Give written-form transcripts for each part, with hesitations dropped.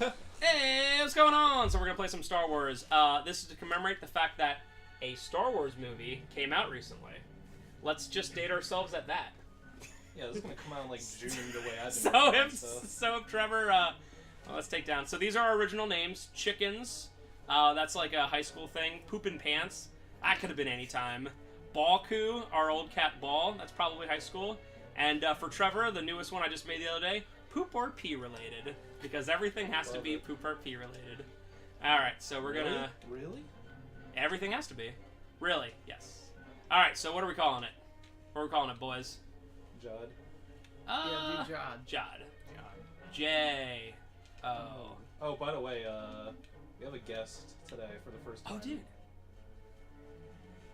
Hey, what's going on? So we're gonna play some Star Wars. This is to commemorate the fact that a Star Wars movie came out recently. Let's just date ourselves at that. Yeah, this is gonna come out in like June the way I've been. So if Trevor, let's take down. So these are our original names. Chickens. That's like a high school thing. Poopin' Pants. That could have been any time. Balku, our old cat Ball. That's probably high school. And for Trevor, the newest one I just made the other day, poop or pee related. Because everything has to be poop or pee related. Alright, so we're gonna... Really? Everything has to be. Really, yes. Alright, so what are we calling it? What are we calling it, boys? Jod. Yeah, do Jod. Jod. J. O. Oh, by the way, we have a guest today for the first time. Oh, dude.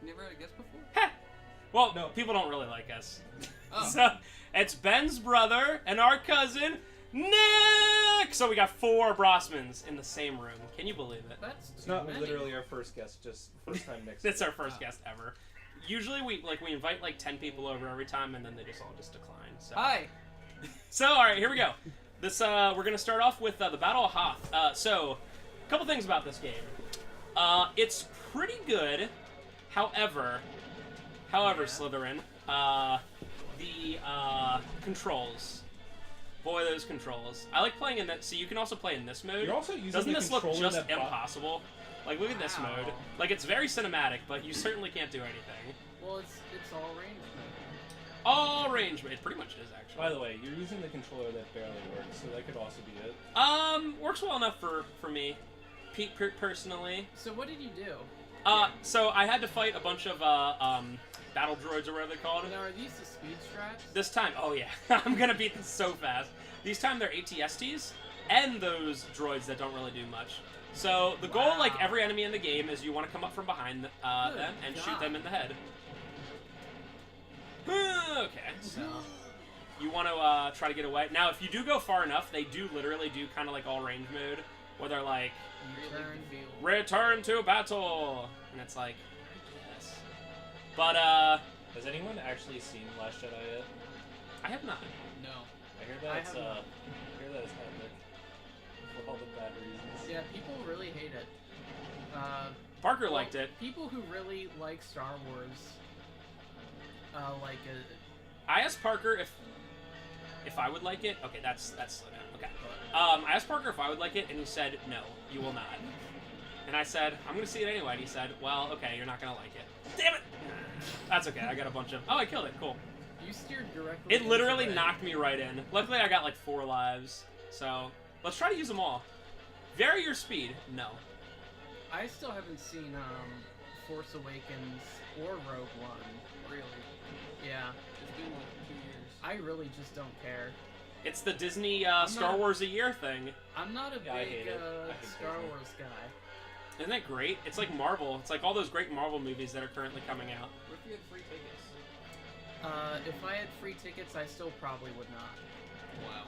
You never had a guest before? Heh. Well, No. people don't really like us. Oh. So, it's Ben's brother and our cousin, Nick! So we got 4 Brosmans in the same room. Can you believe it? That's It's not many. literally our first guest, just first time mixed. It's our first guest ever. Usually we invite like 10 people over every time and then they just all decline. So. Hi. So, alright, here we go. This, we're gonna start off with the Battle of Hoth. So, a couple things about this game. It's pretty good. However, Yeah. Slytherin, the controls. Boy, those controls. I like playing in that. So you can also play in this mode. You're also using Doesn't the this look controller just that impossible? Like, look at this Wow. mode. Like, it's very cinematic, but you certainly can't do anything. Well, it's all range mode. All range, it pretty much is, actually. By the way, you're using the controller that barely works, so that could also be it. Works well enough for me, personally. So what did you do? So I had to fight a bunch of, battle droids or whatever they're called. Now, are these the speed straps? This time, oh yeah, I'm gonna beat this so fast. These time they're ATSTs and those droids that don't really do much. So the goal, Wow. like every enemy in the game, is you want to come up from behind them and shoot God. them in the head. Okay, so you want to try to get away. Now, if you do go far enough, they do literally do kind of like all range mode, where they're like, return to battle, and it's like, yes. But Has anyone actually seen Last Jedi yet? I have not. No. I hear that I it's have not. I hear that it's epic for all the bad reasons. Yeah, people really hate it. Parker liked it. People who really like Star Wars, like it. I asked Parker if I would like it. Okay, that's slow down. Okay. I asked Parker if I would like it, and he said, no, you will not. And I said, I'm going to see it anyway. And he said, well, okay, you're not going to like it. Damn it! That's okay, I got a bunch of... Oh, I killed it. Cool. You steered directly. It literally into knocked me right in. Luckily, I got like 4 lives. So, let's try to use them all. Vary your speed. No. I still haven't seen Force Awakens or Rogue One. Really? Yeah. It's been like 2 years. I really just don't care. It's the Disney Star not- Wars a year thing. I'm not a Yeah, I big hate it. I hate Star Disney. Wars guy. Isn't that great? It's like Marvel. It's like all those great Marvel movies that are currently coming out. What if you had free tickets? If I had free tickets, I still probably would not. Wow.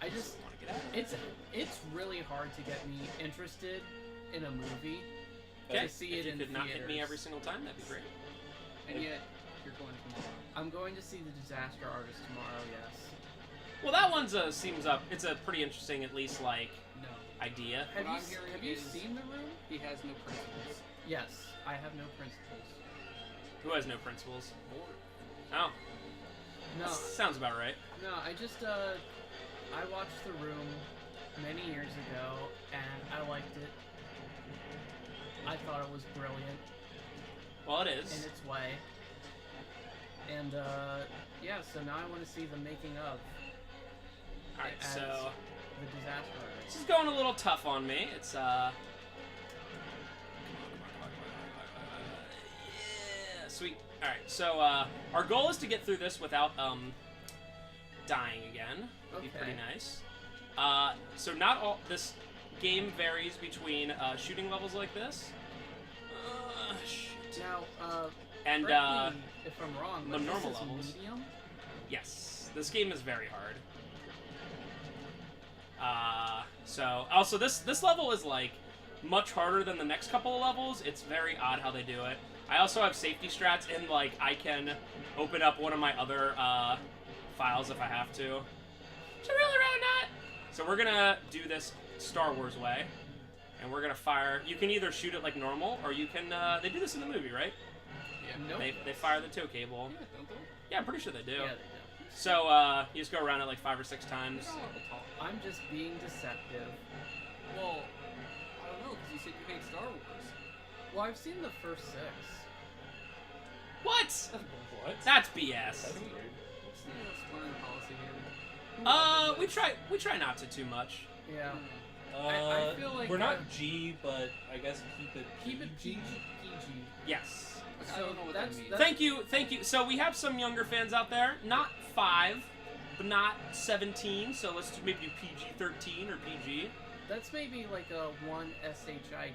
I just Want to get out of it? it's really hard to get me interested in a movie Okay. to see If it you in could not hit me theaters. every single time, that'd be great. And yet you're going tomorrow. I'm going to see The Disaster Artist tomorrow. Yes. Well, that one's seems up. It's a pretty interesting, at least like No. idea. Have What you I'm hearing have you is- seen The Room? He has no principles. Yes, I have no principles. Who has no principles? Bored. Oh, No, sounds about right. no. I just I watched The Room many years ago and I liked it. I thought it was brilliant Well, it in is. its way. And yeah, so now I want to see the making of All right, as so The Disaster this Artist. is going a little tough on me. It's Yeah, sweet. All right, so our goal is to get through this without dying again. Would be pretty Okay. nice. So not all this game varies between shooting levels like this. Shit. Now, And correct me if I'm wrong, the but normal this is levels. medium. yes, this game is very hard. So also this level is like much harder than the next couple of levels. It's very odd how they do it. I also have safety strats and like I can open up one of my other files if I have to. So really not. So we're gonna do this Star Wars way. And we're gonna fire. You can either shoot it like normal, or you can. They do this in the movie, right? Yeah. Nope. They fire the tow cable. Yeah, don't they? Yeah, I'm pretty sure they do. Yeah, they do. So you just go around it like 5 or 6 times. I'm just being deceptive. Well, I don't know, because you said you hate Star Wars. Well, I've seen the first 6. What? What? That's BS. That's weird. What's the learning policy here? We try not to too much. Yeah. I feel like we're not G, but I guess Keep it PG. Yes. I don't know what that means. Thank you. So we have some younger fans out there, not 5, but not 17. So let's maybe do PG-13 or PG. That's maybe like a 1 SHIT,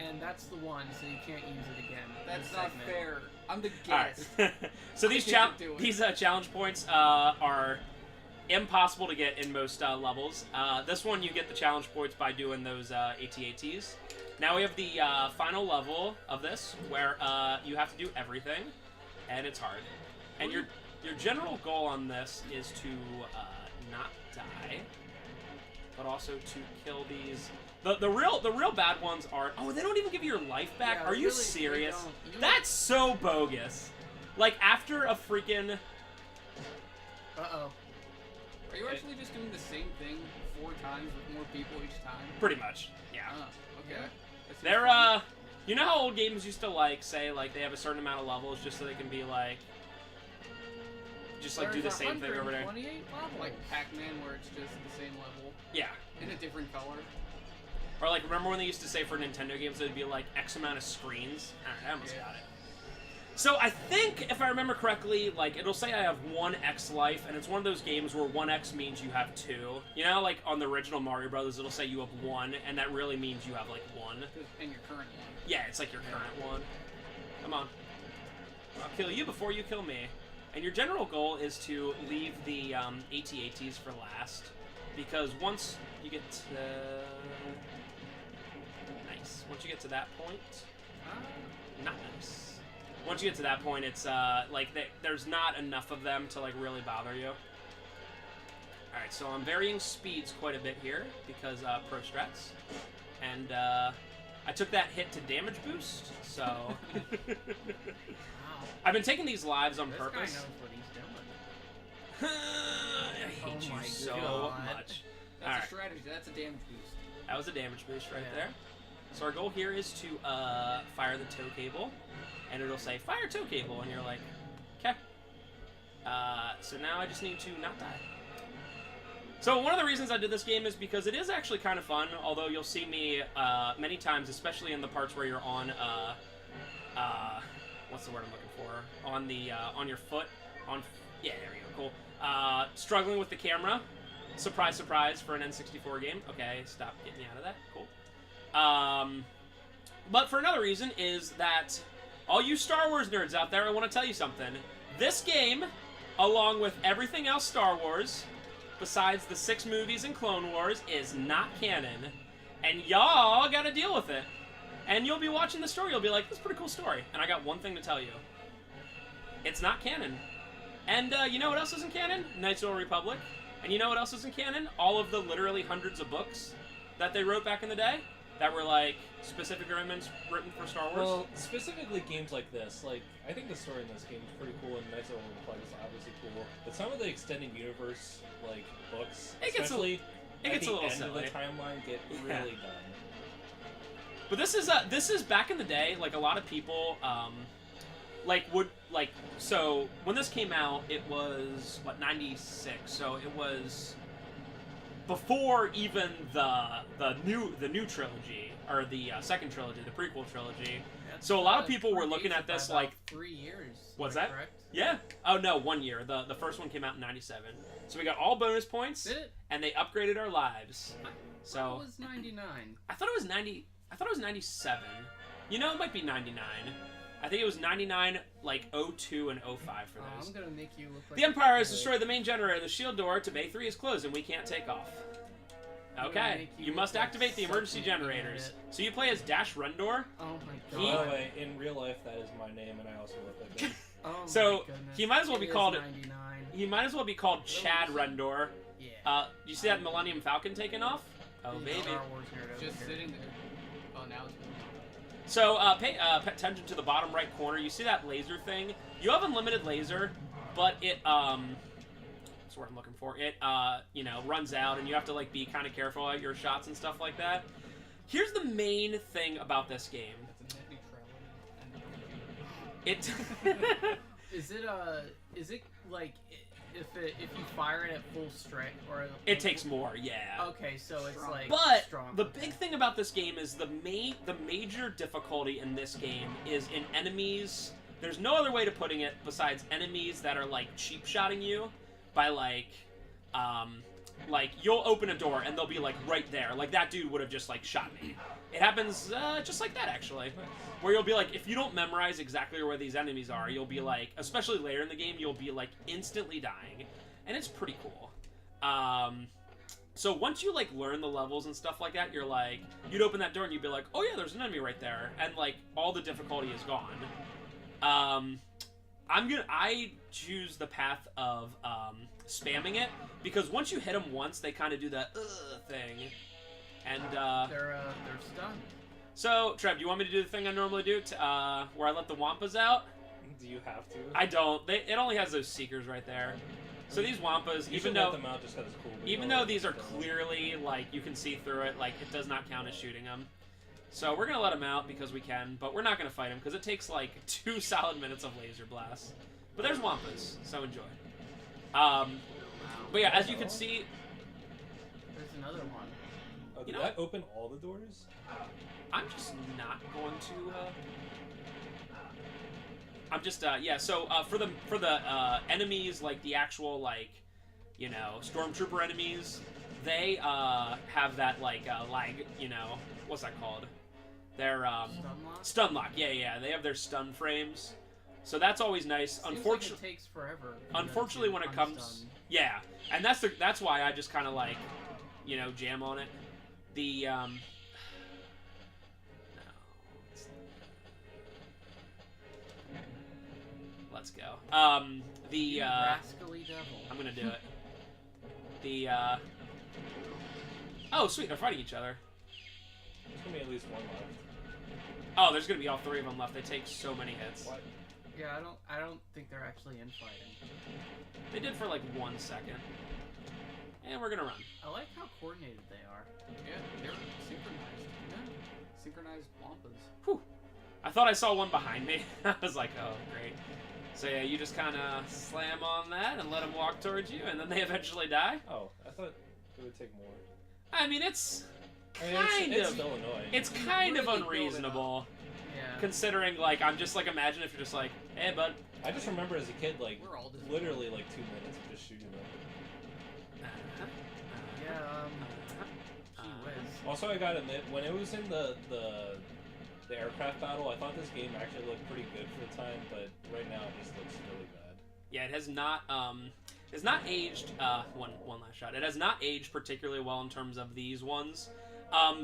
and that's the one, so you can't use it again. That's in not segment. fair. I'm the All right. guest. So I these get to do it. challenge points are impossible to get in most levels. This one you get the challenge points by doing those AT-ATs. Now we have the final level of this where you have to do everything, and it's hard. And your general goal on this is to not die, but also to kill these. The real bad ones are. Oh, they don't even give you your life back. Yeah, Are you really, serious? they don't. That's so bogus. Like after a freaking. Uh-oh. Are you actually just doing the same thing 4 times with more people each time? Pretty much. Yeah. Okay. That seems They're fun. you know how old games used to like say like they have a certain amount of levels just so they can be like. Just like do the There's same thing over there. 128 levels. Like Pac-Man, where it's just the same level Yeah. in a different color. Or like remember when they used to say for Nintendo games it'd be like X amount of screens? Alright, I almost Yeah. got it. So I think if I remember correctly, like it'll say I have 1 X life, and it's one of those games where 1 X means you have 2. You know, like on the original Mario Brothers, it'll say you have 1, and that really means you have like 1. And your current one. Yeah, it's like your current one. Come on. I'll kill you before you kill me. And your general goal is to leave the AT-ATs for last, because once you get to... Nice. Once you get to that point... Not nice. Once you get to that point, it's like there's not enough of them to like really bother you. Alright, so I'm varying speeds quite a bit here, because pro strats. And I took that hit to damage boost, so... Wow. I've been taking these lives on This purpose. guy knows what he's doing. I hate Oh my you so God. much. That's Alright. a strategy. That's a damage boost. That was a damage boost right Yeah. there. So our goal here is to fire the tow cable, and it'll say fire tow cable, and you're like, okay. So now I just need to not die. So one of the reasons I did this game is because it is actually kind of fun, although you'll see me many times, especially in the parts where you're on, what's the word I'm looking for? On the, on your foot, yeah, there we go, cool. Struggling with the camera. Surprise, surprise for an N64 game. Okay, stop getting me out of that, cool. But for another reason is that all you Star Wars nerds out there, I want to tell you something. This game, along with everything else Star Wars, besides the 6 movies and Clone Wars, is not canon. And y'all gotta deal with it. And you'll be watching the story, you'll be like, this is a pretty cool story. And I got one thing to tell you. It's not canon. And you know what else isn't canon? Knights of the Old Republic. And you know what else isn't canon? All of the literally hundreds of books that they wrote back in the day that were like specific agreements written for Star Wars. Well, specifically games like this, like I think the story in this game is pretty cool, and Knights of the Old Republic is obviously cool. But some of the extended universe like books, It gets a especially at gets the a little end silly. of the timeline, get Yeah. really dumb. But this is back in the day, like a lot of people so when this came out, it was what, 96. So it was before even the new trilogy, or the second trilogy, the prequel trilogy. So a lot of people were looking at this like 3 years. What's am I that? Correct? Yeah. Oh no, 1 year. The first one came out in 97. So we got all bonus points, Did it? and they upgraded our lives. So It was 99. I thought it was 90. I thought it was 97. You know, it might be 99. I think it was 99, like 02 and 05 for Oh, those. I'm gonna make you look like The Empire has a fool. destroyed the main generator. The shield door to Bay 3 is closed, and we can't take off. I'm gonna Okay, make you you must look like activate the emergency such an generators. idiot. So you play as Dash Rendor. Oh my He- By god. the way, in real life, that is my name, and I also look like this. Oh So, my goodness. he might as well It be is called- 99. He might as well be called Chad Rendor. Yeah. You see that Millennium Falcon taking off? Oh, Big baby. Star Wars nerd over Just here. sitting there. Oh, now it's moving. So, pay attention to the bottom right corner. You see that laser thing? You have unlimited laser, but it, that's what I'm looking for. It, you know, runs out, and you have to, like, be kind of careful at your shots and stuff like that. Here's the main thing about this game. It's a net neutrality. It... Is it like if you fire it at full strength or It takes more, yeah. Okay, so it's like But strong. the big thing about this game is the major difficulty in this game is in enemies. There's no other way to putting it besides enemies that are like cheap shotting you by like you'll open a door and they'll be like right there. Like that dude would have just like shot me. It happens just like that actually. Where you'll be like, if you don't memorize exactly where these enemies are, you'll be like, especially later in the game, you'll be like instantly dying. And it's pretty cool. So once you like learn the levels and stuff like that, you're like, you'd open that door and you'd be like, oh yeah, there's an enemy right there. And like all the difficulty is gone. I choose the path of spamming it because once you hit them once, they kind of do that thing. And they're stunned. so, Trev, do you want me to do the thing I normally do, where I let the Wampas out? Do you have to? I don't. It only has those seekers right there. So these Wampas, You even should let though them out just 'cause it's cool. but even you though don't these are let them out. clearly like you can see through it, like it does not count as shooting them. So we're gonna let them out because we can, but we're not gonna fight them because it takes like 2 solid minutes of laser blasts. But there's Wampas, so enjoy. But yeah, as you can see, There's another one. Oh, did you know that open all the doors? I'm just not going to. I'm just yeah. So for the enemies, like the actual like, you know, stormtrooper enemies, they have that like lag. You know, what's that called? Their Stun stun lock. Yeah. They have their stun frames. So that's always nice. Seems like Unfortunately, it takes forever. for them unfortunately, to when it comes, unstun. yeah, and that's why I just kind of like, you know, jam on it. The no, let's go. The You rascally devil. I'm gonna do it. The oh sweet, they're fighting each other. There's gonna be at least one left. Oh, there's gonna be all 3 of them left. They take so many hits. What? Yeah, I don't think they're actually infighting. They did for like 1 second. And we're gonna run. I like how coordinated they are. Yeah, they're synchronized. Yeah. Synchronized Wampas. Whew. I thought I saw one behind me. I was like, oh, great. So yeah, you just kind of slam on that and let them walk towards you, and then they eventually die. Oh, I thought it would take more. I mean, it's I mean, kind it's of still annoying. it's kind of Really build it unreasonable, Yeah. considering like I'm just like imagine if you're just like, hey bud. I just remember as a kid, like We're all just literally like 2 minutes of just shooting them. Yeah. Gee whiz. Also, I gotta admit, when it was in the aircraft battle, I thought this game actually looked pretty good for the time, but right now it just looks really bad. Yeah, it has not aged. One last shot. It has not aged particularly well in terms of these ones.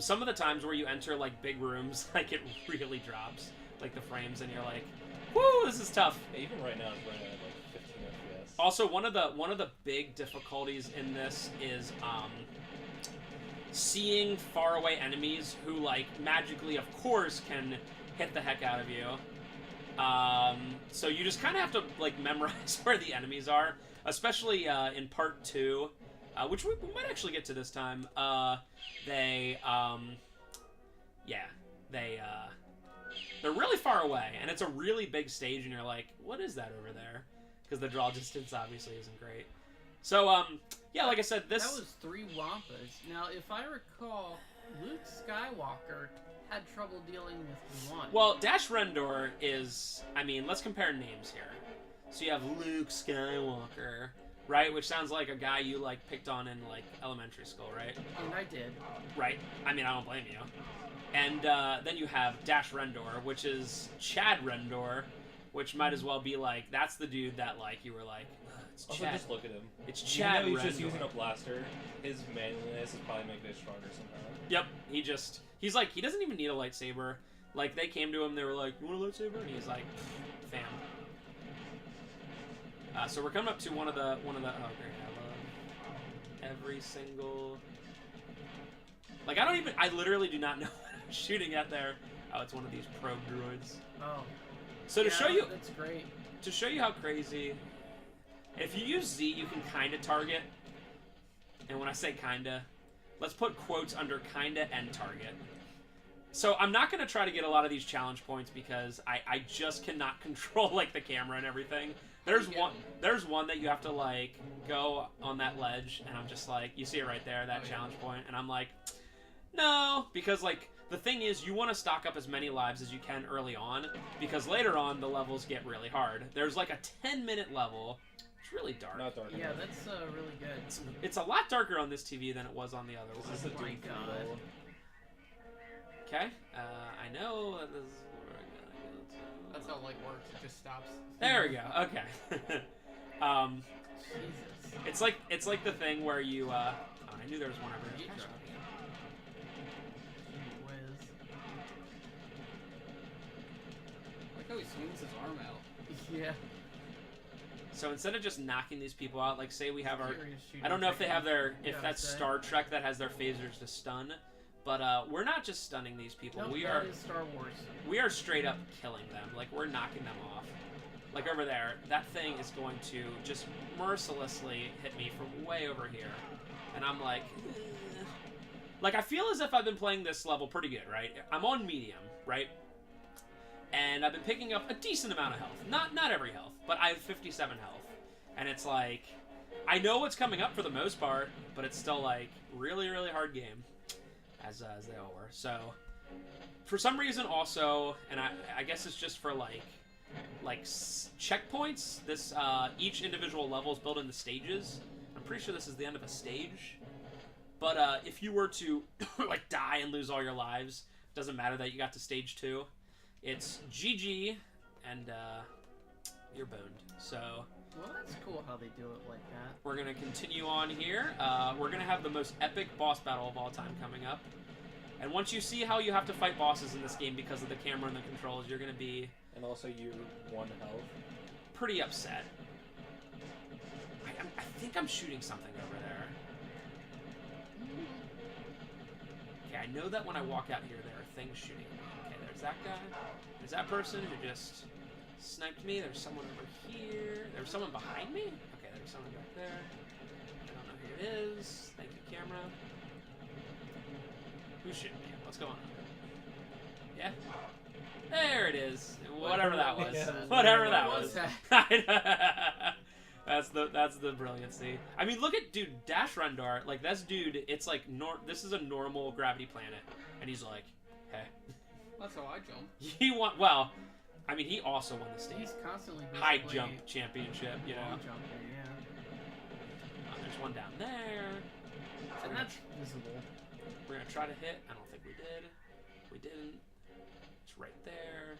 Some of the times where you enter like big rooms, like it really drops, like the frames, and you're like, whoo, this is tough. Yeah, even right now, it's running at like 15 FPS. Also, one of the big difficulties in this is seeing faraway enemies who like magically, of course, can hit the heck out of you. So you just kind of have to like memorize where the enemies are, especially in part 2, which we might actually get to this time. They're really far away, and it's a really big stage, and you're like, what is that over there? Because the draw distance obviously isn't great. So, yeah, like I said, this... That was 3 Wampas. Now, if I recall, Luke Skywalker had trouble dealing with one. Well, Dash Rendor is... I mean, let's compare names here. So you have Luke Skywalker, right? Which sounds like a guy you, like, picked on in, like, elementary school, right? And I did. Right. I mean, I don't blame you. And then you have Dash Rendor, which is Chad Rendor, which might as well be, like, that's the dude that, like, you were like, it's Also, Chad. just look at him. It's Chad Even though he's Rendor. just using a blaster, his manliness is probably making it stronger somehow. Yep, he's like, he doesn't even need a lightsaber. Like, they came to him, they were like, you want a lightsaber? And he's like, fam. So we're coming up to one of the, oh great, I love every single Like, I literally do not know what I'm shooting at there. Oh, it's one of these probe droids. Oh. So to Yeah, show you, That's great. to show you how crazy, if you use Z, you can kind of target. And when I say kinda, let's put quotes under kinda and target. So I'm not going to try to get a lot of these challenge points because I just cannot control, like, the camera and everything. There's one that you have to, like, go on that ledge, and I'm just like, you see it right there, that challenge point, and I'm like, no, because, like, the thing is, you want to stock up as many lives as you can early on, because later on, the levels get really hard. There's, like, a 10-minute level. It's really dark. Not dark. Yeah, that's really good. It's a lot darker on this TV than it was on the other one. This is the Oh my Doom God. level. Okay, I know that this is where I gotta go to. That's how light works. It just stops. There we go. Okay. Jesus. It's like the thing where you. Oh, I knew there was one over Heat here. truck. Whiz. I like how he swings his arm out. Yeah. So instead of just knocking these people out, like say we have our. Curious shooting I don't know if they have their. If Yeah, that's say. Star Trek that has their phasers to stun, but we're not just stunning these people. Nope, we that are. is Star Wars. We are straight up killing them. Like we're knocking them off. Like over there, that thing is going to just mercilessly hit me from way over here, and I'm like. Like, I feel as if I've been playing this level pretty good, right? I'm on medium, right? And I've been picking up a decent amount of health. Not every health, but I have 57 health. And it's like, I know what's coming up for the most part, but it's still, like, really, really hard game, as they all were. So, for some reason also, and I guess it's just for, like checkpoints, this, each individual level is built into stages. I'm pretty sure this is the end of a stage. But if you were to like die and lose all your lives, doesn't matter that you got to stage 2. It's GG, and you're boned. So Well, that's cool how they do it like that. we're gonna continue on here. We're gonna have the most epic boss battle of all time coming up. And once you see how you have to fight bosses in this game because of the camera and the controls, you're gonna be And also you 1 health. pretty upset. I think I'm shooting something over there. Okay, I know that when I walk out here, there are things shooting at me. Okay, there's that guy. There's that person who just sniped me. There's someone over here. There's someone behind me? Okay, there's someone back there. I don't know who it is. Thank you, camera. Who's shooting me? What's going on? Yeah? There it is. Whatever that was. Yeah. Whatever that What was. that? That's the brilliancy. I mean, look at dude Dash Rendar. Like this dude, it's like this is a normal gravity planet, and he's like, hey. That's how I jump. He won. Well, I mean, he also won the state He's constantly high basically jump championship. You know, long jumping, yeah. there's one down there. And that's visible. We're gonna try to hit. I don't think we did. We didn't. It's right there.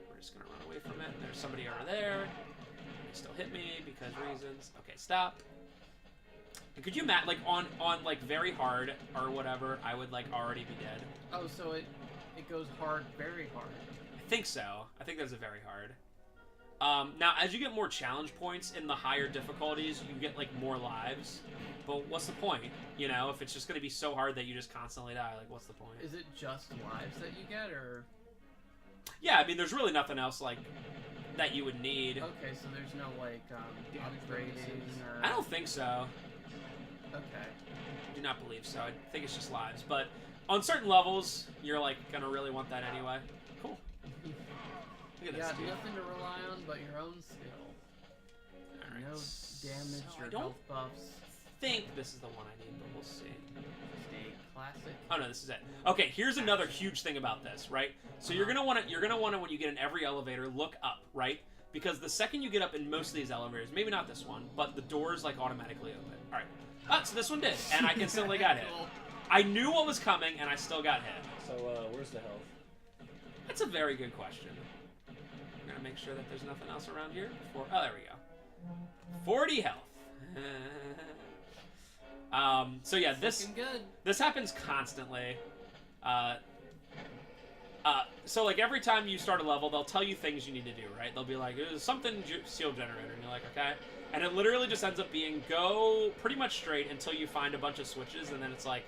We're just gonna run away from it. There's somebody over there. They still hit me because reasons. Okay, stop. And could you like on like very hard or whatever? I would like already be dead. Oh, so it goes hard, very hard. I think so. I think there's a very hard. Now, as you get more challenge points in the higher difficulties, you get like more lives. But what's the point? You know, if it's just going to be so hard that you just constantly die, like what's the point? Is it just lives that you get, or? Yeah, I mean, there's really nothing else like that you would need. Okay, so there's no like upgrading or. I don't think so. Okay. I do not believe so. I think it's just lives. But on certain levels, you're like gonna really want that anyway. Cool. Look at You this, got dude. nothing to rely on but your own skill. All right. No damage So I or don't health buffs. think this is the one I need, but we'll see. Just a classic. Oh no, this is it. Okay, here's another huge thing about this, right? So you're gonna want to when you get in every elevator, look up, right? Because the second you get up in most of these elevators, maybe not this one, but the doors like automatically open. All right. Ah, so this one did, and I instantly got hit. Cool. I knew what was coming, and I still got hit. So where's the health? That's a very good question. I'm gonna make sure that there's nothing else around here. Oh, there we go. 40 health. So yeah, Looking good. this happens constantly. So like every time you start a level, they'll tell you things you need to do, right? They'll be like, "There's something seal generator," and you're like, "Okay," and it literally just ends up being go pretty much straight until you find a bunch of switches, and then it's like,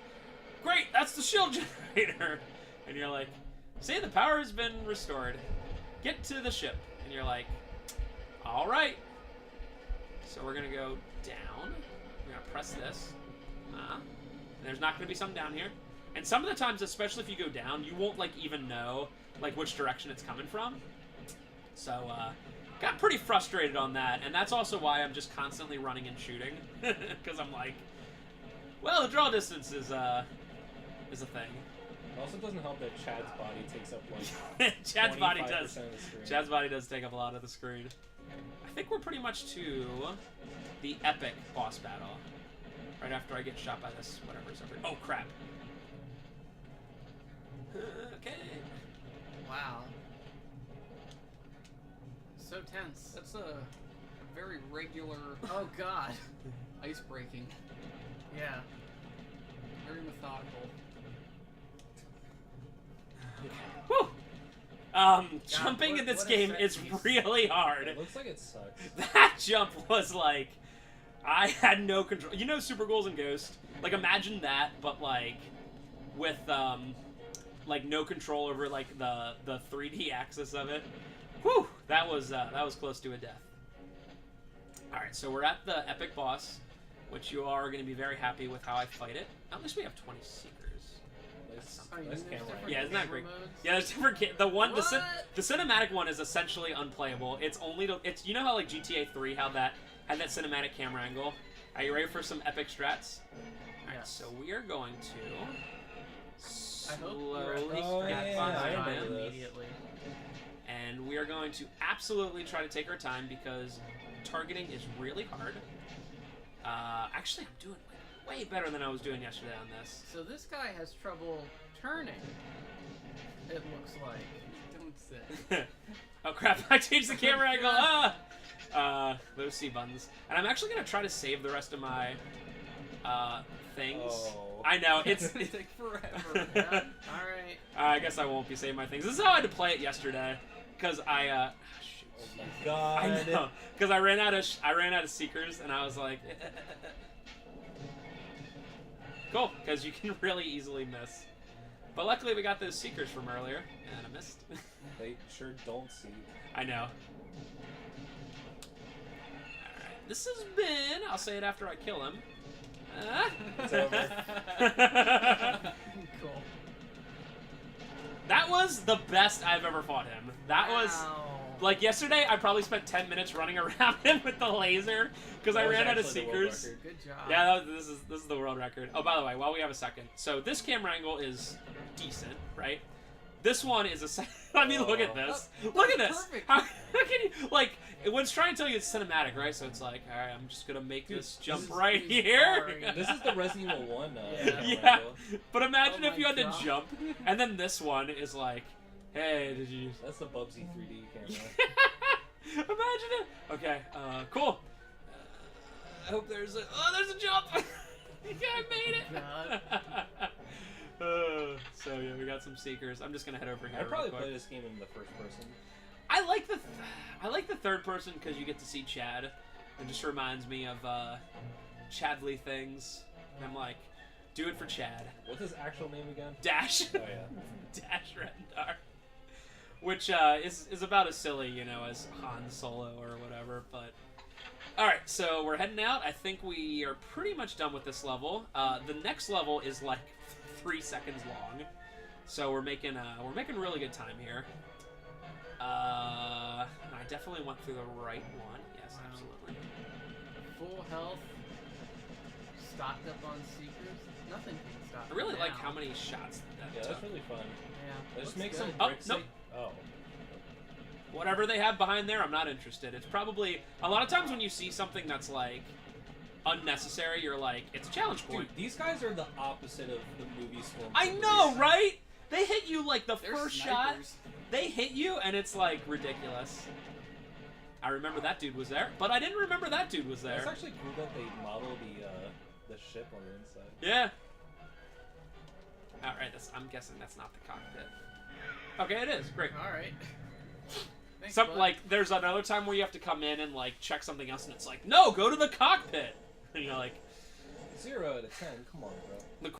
great, that's the shield generator. And you're like, see, the power has been restored. Get to the ship. And you're like, all right. So we're going to go down. We're going to press this. And there's not going to be some down here. And some of the times, especially if you go down, you won't, like, even know, like, which direction it's coming from. So, got pretty frustrated on that. And that's also why I'm just constantly running and shooting. Because I'm like, well, the draw distance is a thing. It also doesn't help that Chad's body takes up, like, Chad's body 25% does. of the screen. Chad's body does take up a lot of the screen. I think we're pretty much to the epic boss battle. Right after I get shot by this whatever's over. Oh crap. Okay. Wow. So tense. That's a very regular Oh god. ice breaking. Yeah. Very methodical. Whew. Jumping in this what a game set is piece. really hard. It looks like it sucks. That jump was like, I had no control. You know Super Ghouls and Ghost? Like, imagine that, but like, with, like, no control over, like, the 3D axis of it. Whew! That was close to a death. Alright, so we're at the epic boss, which you are going to be very happy with how I fight it. At least we have 20 Seekers. Nice, Oh, you nice mean there's camera. different Yeah, isn't that camera great? modes? Yeah, there's different. The What? cinematic one is essentially unplayable. It's only it's you know how like GTA 3 had that cinematic camera angle. Are you ready for some epic strats? All right, Yes. so we are going to I hope slowly you're Oh, crack yeah, on I down, remember this. immediately. and we are going to absolutely try to take our time because targeting is really hard. Actually, I'm doing way better than I was doing yesterday on this. So this guy has trouble turning. It looks like. Don't sit. Oh crap, I changed the camera angle. Those C buttons. And I'm actually going to try to save the rest of my things. Oh. I know, It's it's... gonna take forever. Yeah. All right. I guess I won't be saving my things. This is how I had to play it yesterday. Because I, shoot. Oh my god. I know. Because I ran out of Seekers, and I was like... Cool, because you can really easily miss. But luckily we got those Seekers from earlier, and I missed. They sure don't see. I know. Alright, this has been... I'll say it after I kill him. It's over. Cool. That was the best I've ever fought him. That was... Wow. Like, yesterday, I probably spent 10 minutes running around him with the laser, because I That was ran out of actually the world Seekers. record. Good job. Yeah, this is the world record. Oh, by the way, while we have a second. So, this camera angle is decent, right? This one is a... I mean, look at this. Look at this. Perfect. How can you... Like, when it's trying to tell you it's cinematic, right? So it's like, alright, I'm just gonna make Dude, this jump this is- right he's here. barring. This is the Resident Evil 1 Yeah. camera Yeah. angle. But imagine Oh if you my had God. to jump, and then this one is like, hey, did you... That's the Bubsy 3D camera. Imagine it. Okay, cool. I hope there's a... Oh, there's a jump! I made it! God. So, yeah, we got some Seekers. I'm just gonna head over here I'd probably real quick. play this game in the first person. I like the third person because you get to see Chad. It just reminds me of Chadly things. And I'm like, do it for Chad. What's his actual name again? Dash. Oh yeah. Dash Rendar. Which is about as silly, you know, as Han Solo or whatever, but... Alright, so we're heading out. I think we are pretty much done with this level. The next level is like 3 seconds long. So we're making really good time here. I definitely went through the right one. Yes, Wow. absolutely. Full health. Stocked up on Seekers. Nothing can stop I really me like now. how many shots that Yeah, took. that's really fun. Yeah. Let's looks make good. some Oh, bricks. nope. Oh. Whatever they have behind there, I'm not interested. It's probably... A lot of times when you see something that's, like, unnecessary, you're like, it's a challenge Dude, point. these guys are the opposite of the movie Storm. I know, right? They hit you, like, the They're first shot. snipers. They hit you, and it's, like, ridiculous. I remember that dude was there, but I didn't remember that dude was there. It's actually cool that they model the ship on the inside. Yeah. Alright, I'm guessing that's not the cockpit. Okay, it is. Great. All right. Thanks, Some, bud. like, there's another time where you have to come in and, like, check something else, and it's like, no, go to the cockpit! And you're like... 0 out of 10. Come on, bro.